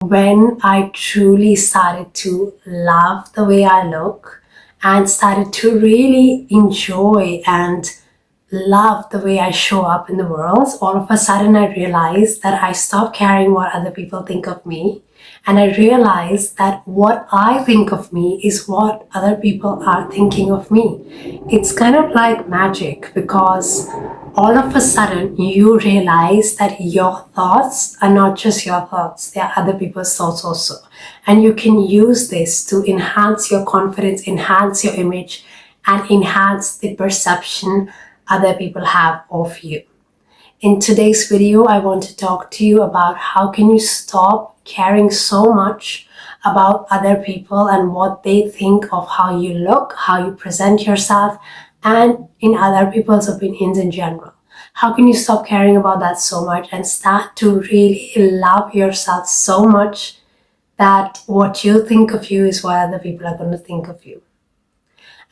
when I truly started to love the way I look and started to really enjoy and love the way I show up in the world, all of a sudden I realized that I stopped caring what other people think of me. And I realized that what I think of me is what other people are thinking of me. It's kind of like magic because all of a sudden you realize that your thoughts are not just your thoughts, they are other people's thoughts also. And you can use this to enhance your confidence, enhance your image, and enhance the perception other people have of you. In today's video, I want to talk to you about how can you stop caring so much about other people and what they think of how you look, how you present yourself, and in other people's opinions in general. How can you stop caring about that so much and start to really love yourself so much that what you think of you is what other people are going to think of you?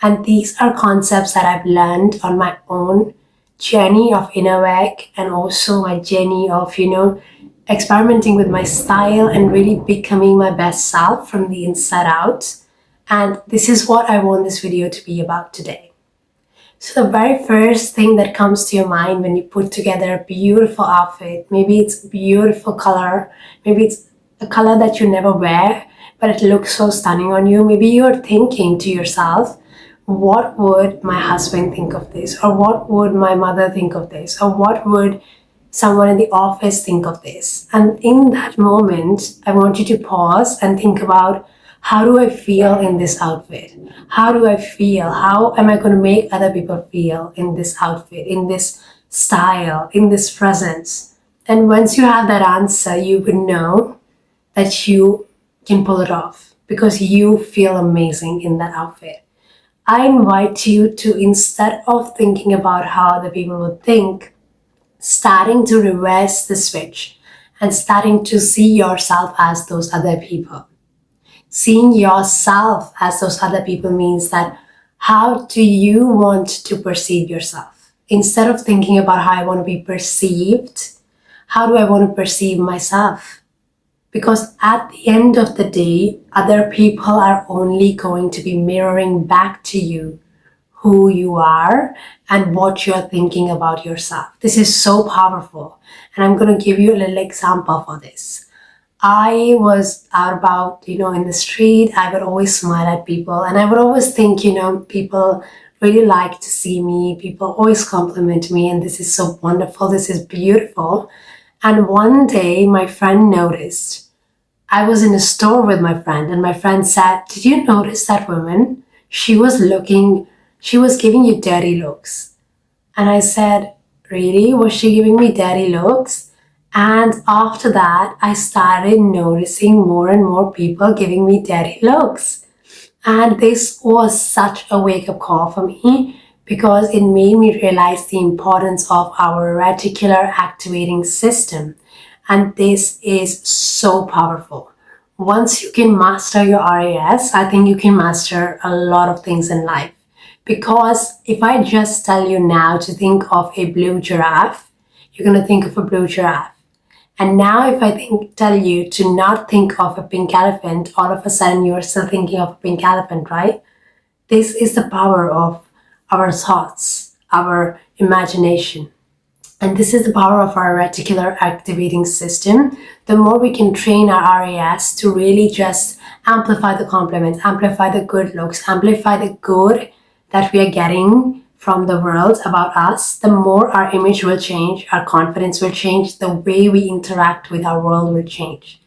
And these are concepts that I've learned on my own journey of inner work and also my journey of, experimenting with my style and really becoming my best self from the inside out. And this is what I want this video to be about today. So the very first thing that comes to your mind when you put together a beautiful outfit, maybe it's a beautiful color, maybe it's a color that you never wear, but it looks so stunning on you. Maybe you're thinking to yourself, what would my husband think of this? Or what would my mother think of this? Or what would someone in the office think of this? And in that moment, I want you to pause and think about, how do I feel in this outfit? How do I feel? How am I going to make other people feel in this outfit, in this style, in this presence? And once you have that answer, you would know that you can pull it off because you feel amazing in that outfit. I invite you to, instead of thinking about how other people would think, starting to reverse the switch and starting to see yourself as those other people. Seeing yourself as those other people means that how do you want to perceive yourself? Instead of thinking about how I want to be perceived, how do I want to perceive myself? Because at the end of the day, other people are only going to be mirroring back to you who you are and what you're thinking about yourself. This is so powerful. And I'm going to give you a little example for this. I was out about, in the street. I would always smile at people and I would always think, people really like to see me. People always compliment me and this is so wonderful. This is beautiful. And one day my friend noticed. I was in a store with my friend and my friend said, did you notice that woman? She was giving you dirty looks. And I said, really? Was she giving me dirty looks? And after that, I started noticing more and more people giving me dirty looks. And this was such a wake-up call for me because it made me realize the importance of our reticular activating system. And this is so powerful. Once you can master your RAS, I think you can master a lot of things in life. Because if I just tell you now to think of a blue giraffe, you're going to think of a blue giraffe. And now if I tell you to not think of a pink elephant, all of a sudden you're still thinking of a pink elephant, right? This is the power of our thoughts, our imagination. And this is the power of our reticular activating system. The more we can train our RAS to really just amplify the compliments, amplify the good looks, amplify the good that we are getting from the world about us, the more our image will change, our confidence will change, the way we interact with our world will change.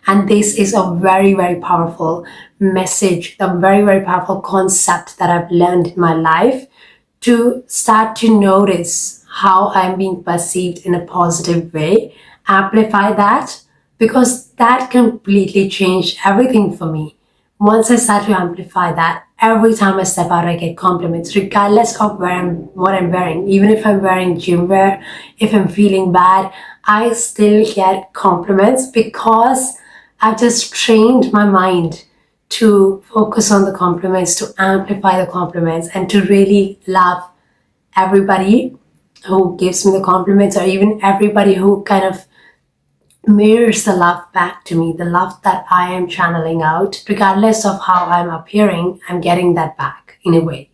And this is a very, very powerful message, a very, very powerful concept that I've learned in my life to start to notice how I'm being perceived in a positive way, amplify that, because that completely changed everything for me. Once I start to amplify that, every time I step out, I get compliments, regardless of what I'm wearing. Even if I'm wearing gym wear, if I'm feeling bad, I still get compliments because I've just trained my mind to focus on the compliments, to amplify the compliments, and to really love everybody who gives me the compliments, or even everybody who kind of mirrors the love back to me, the love that I am channeling out, regardless of how I'm appearing, I'm getting that back in a way.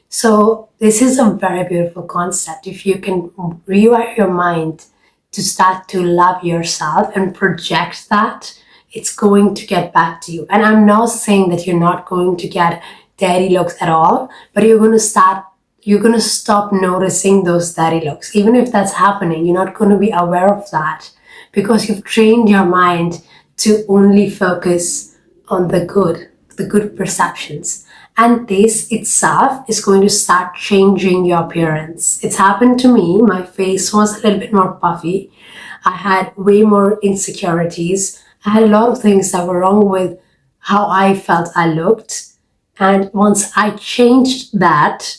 So this is a very beautiful concept. If you can rewire your mind to start to love yourself and project that, it's going to get back to you. And I'm not saying that you're not going to get daddy looks at all, but you're going to stop noticing those daddy looks. Even if that's happening, you're not going to be aware of that because you've trained your mind to only focus on the good perceptions. And this itself is going to start changing your appearance. It's happened to me. My face was a little bit more puffy. I had way more insecurities. I had a lot of things that were wrong with how I felt I looked. And once I changed that,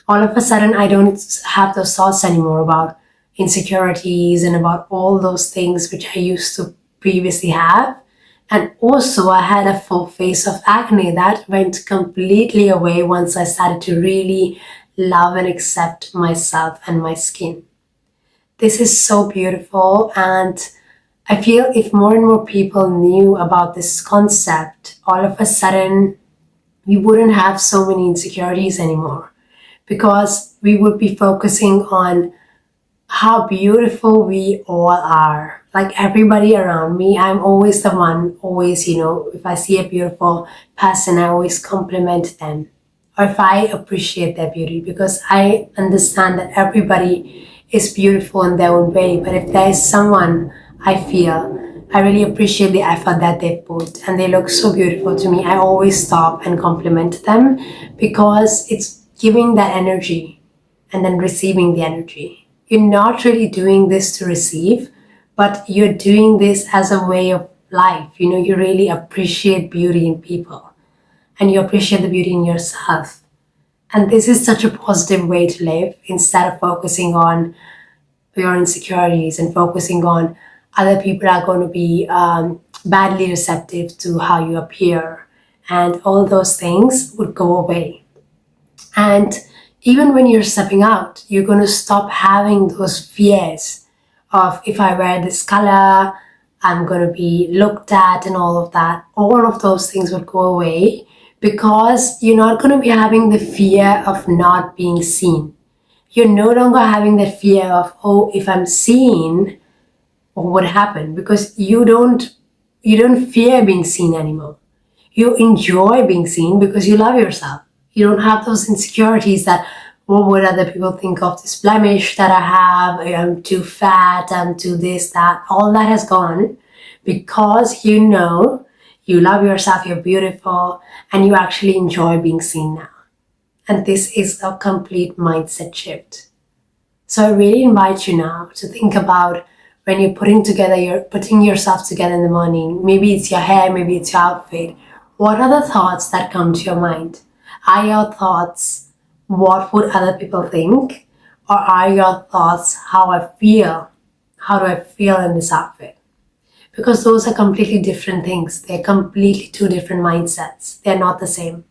all of a sudden I don't have those thoughts anymore about insecurities and about all those things which I used to previously have. And also I had a full face of acne that went completely away once I started to really love and accept myself and my skin. This is so beautiful, and I feel if more and more people knew about this concept, all of a sudden we wouldn't have so many insecurities anymore because we would be focusing on how beautiful we all are. Like everybody around me, I'm always the one, always, if I see a beautiful person, I always compliment them. Or if I appreciate their beauty, because I understand that everybody is beautiful in their own way. But if there is someone I feel I really appreciate the effort that they put and they look so beautiful to me, I always stop and compliment them because it's giving that energy and then receiving the energy. You're not really doing this to receive, but you're doing this as a way of life. You really appreciate beauty in people and you appreciate the beauty in yourself. And this is such a positive way to live instead of focusing on your insecurities and focusing on other people are going to be badly receptive to how you appear, and all those things would go away. And even when you're stepping out, you're going to stop having those fears of if I wear this color, I'm going to be looked at and all of that. All of those things would go away because you're not going to be having the fear of not being seen. You're no longer having that fear of, oh, if I'm seen, what would happen? Because you don't fear being seen anymore. You enjoy being seen because you love yourself. You don't have those insecurities that, what would other people think of this blemish that I have? I'm too fat, I'm too this, that. All that has gone because you love yourself, you're beautiful, and you actually enjoy being seen now. And this is a complete mindset shift. So I really invite you now to think about when you're putting yourself together in the morning. Maybe it's your hair, maybe it's your outfit. What are the thoughts that come to your mind? Are your thoughts, what would other people think? Or are your thoughts, how I feel? How do I feel in this outfit? Because those are completely different things. They're completely two different mindsets. They're not the same.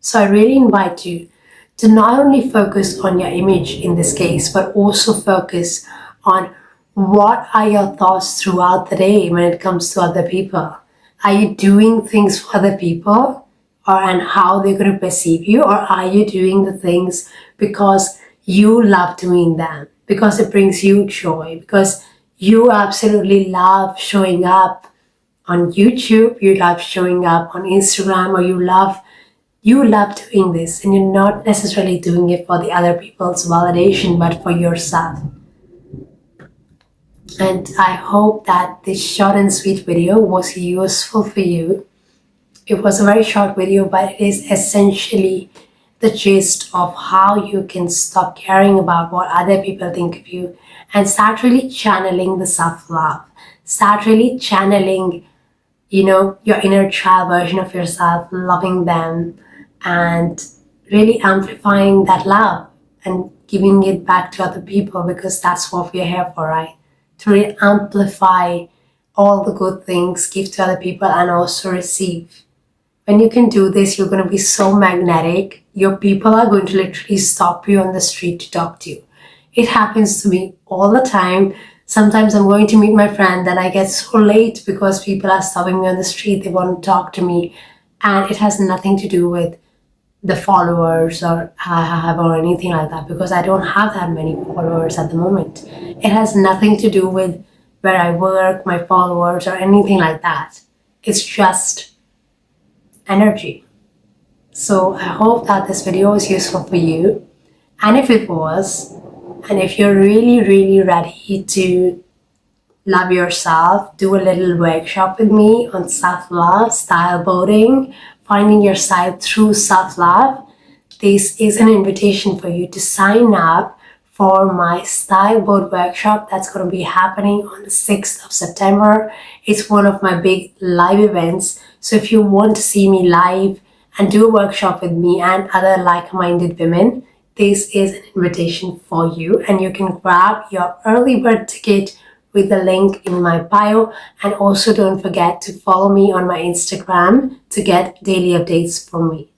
So I really invite you to not only focus on your image in this case, but also focus on what are your thoughts throughout the day when it comes to other people. Are you doing things for other people and how they're going to perceive you? Or are you doing the things because you love doing them, because it brings you joy, because you absolutely love showing up on YouTube, you love showing up on Instagram, or you love doing this and you're not necessarily doing it for the other people's validation, but for yourself. And I hope that this short and sweet video was useful for you. It was a very short video, but it is essentially the gist of how you can stop caring about what other people think of you and start really channeling the self-love. Start really channeling, your inner child version of yourself, loving them and really amplifying that love and giving it back to other people, because that's what we're here for, right? To really amplify all the good things, give to other people, and also receive. When you can do this, you're going to be so magnetic. Your people are going to literally stop you on the street to talk to you. It happens to me all the time. Sometimes I'm going to meet my friend, then I get so late because people are stopping me on the street, they want to talk to me, and it has nothing to do with the followers or I have or anything like that, because I don't have that many followers at the moment. It has nothing to do with where I work, my followers, or anything like that. It's just energy. So I hope that this video was useful for you. And if it was, and if you're really, really ready to love yourself, do a little workshop with me on self-love, style boating, finding your style through self-love, this is an invitation for you to sign up for my style boat workshop that's going to be happening on the 6th of September. It's one of my big live events. So if you want to see me live and do a workshop with me and other like-minded women, this is an invitation for you, and you can grab your early bird ticket with the link in my bio. And also don't forget to follow me on my Instagram to get daily updates from me.